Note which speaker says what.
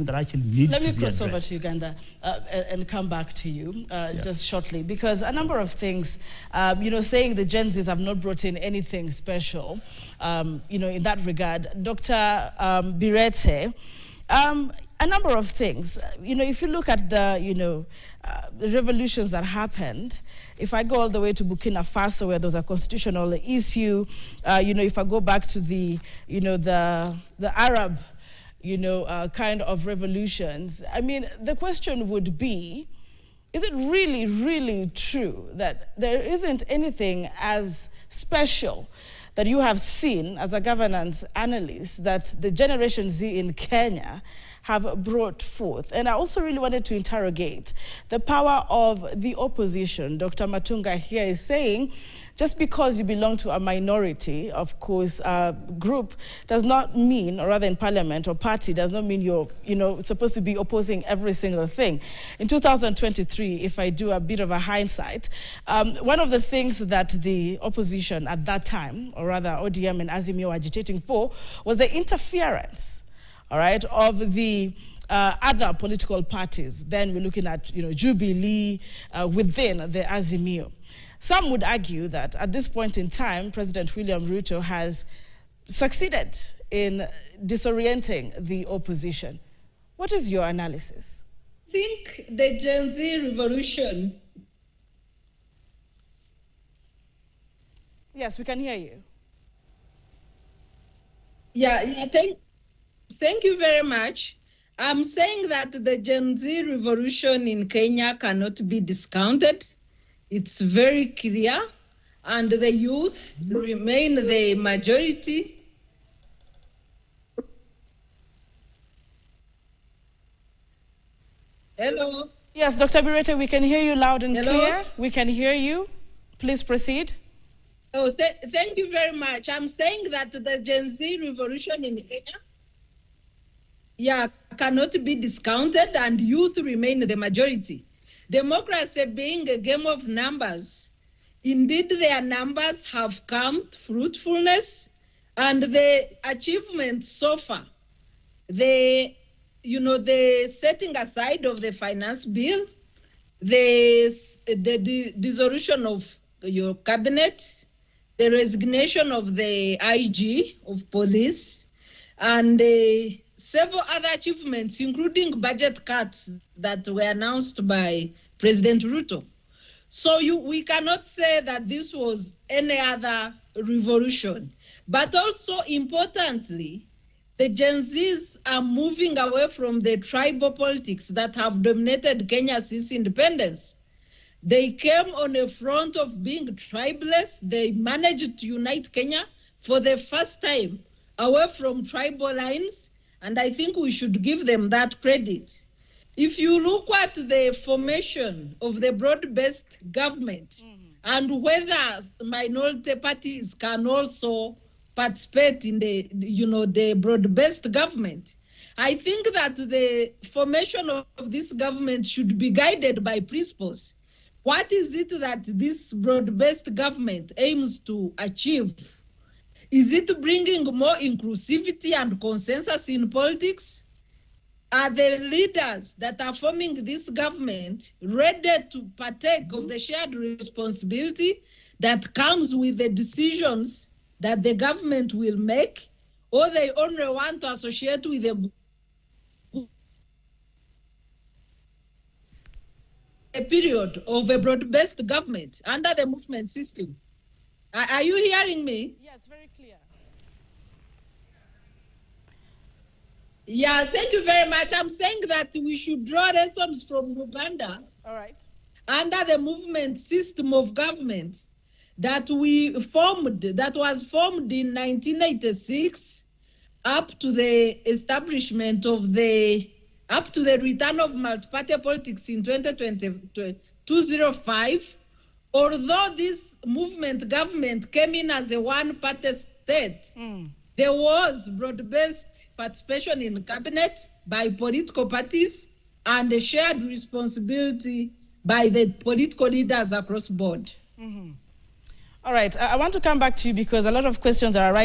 Speaker 1: that actually needs to be addressed.
Speaker 2: Let me cross over to Uganda and come back to you just shortly, because a number of things, saying the Gen Zs have not brought in anything special, in that regard. Dr. Bireete, a number of things. If you look at the revolutions that happened, if I go all the way to Burkina Faso, where there's a constitutional issue, if I go back to the Arab kind of revolutions. I mean, the question would be, is it really, really true that there isn't anything as special that you have seen as a governance analyst that the Generation Z in Kenya have brought forth? And I also really wanted to interrogate the power of the opposition. Dr. Matunga here is saying, just because you belong to a minority, of course, group does not mean, or rather in parliament or party, does not mean you're, supposed to be opposing every single thing. In 2023, if I do a bit of a hindsight, one of the things that the opposition at that time, or rather ODM and Azimio were agitating for, was the interference, all right, of the other political parties. Then we're looking at, Jubilee within the Azimio. Some would argue that at this point in time, President William Ruto has succeeded in disorienting the opposition. What is your analysis?
Speaker 3: I think the Gen Z revolution.
Speaker 2: Yes, we can hear you.
Speaker 3: Thank you very much. I'm saying that the Gen Z revolution in Kenya cannot be discounted. It's very clear, and the youth remain the majority. Hello?
Speaker 2: Yes, Dr. Bireete, we can hear you loud and clear. We can hear you. Please proceed.
Speaker 3: Oh, thank you very much. I'm saying that the Gen Z revolution in Kenya, cannot be discounted, and youth remain the majority. Democracy being a game of numbers, indeed their numbers have come to fruitfulness, and the achievements so far, the setting aside of the finance bill, the dissolution of your cabinet, the resignation of the IG of police, and several other achievements, including budget cuts that were announced by President Ruto. So we cannot say that this was any other revolution. But also, importantly, the Gen Zs are moving away from the tribal politics that have dominated Kenya since independence. They came on the front of being tribeless. They managed to unite Kenya for the first time away from tribal lines. And I think we should give them that credit. If you look at the formation of the broad-based government and whether minority parties can also participate in the broad-based government, I think that the formation of this government should be guided by principles. What is it that this broad-based government aims to achieve? Is it bringing more inclusivity and consensus in politics? Are the leaders that are forming this government ready to partake of the shared responsibility that comes with the decisions that the government will make, or they only want to associate with a period of a broad-based government under the movement system? Are you hearing me?
Speaker 2: Yes, very clear.
Speaker 3: Yeah, thank you very much. I'm saying that we should draw lessons from Uganda.
Speaker 2: All right.
Speaker 3: Under the movement system of government that was formed in 1986 up to the establishment of up to the return of multi-party politics in 2005. Although this movement government came in as a one-party state, there was broad-based participation in cabinet by political parties and a shared responsibility by the political leaders across board.
Speaker 2: All right, I want to come back to you because a lot of questions are arising.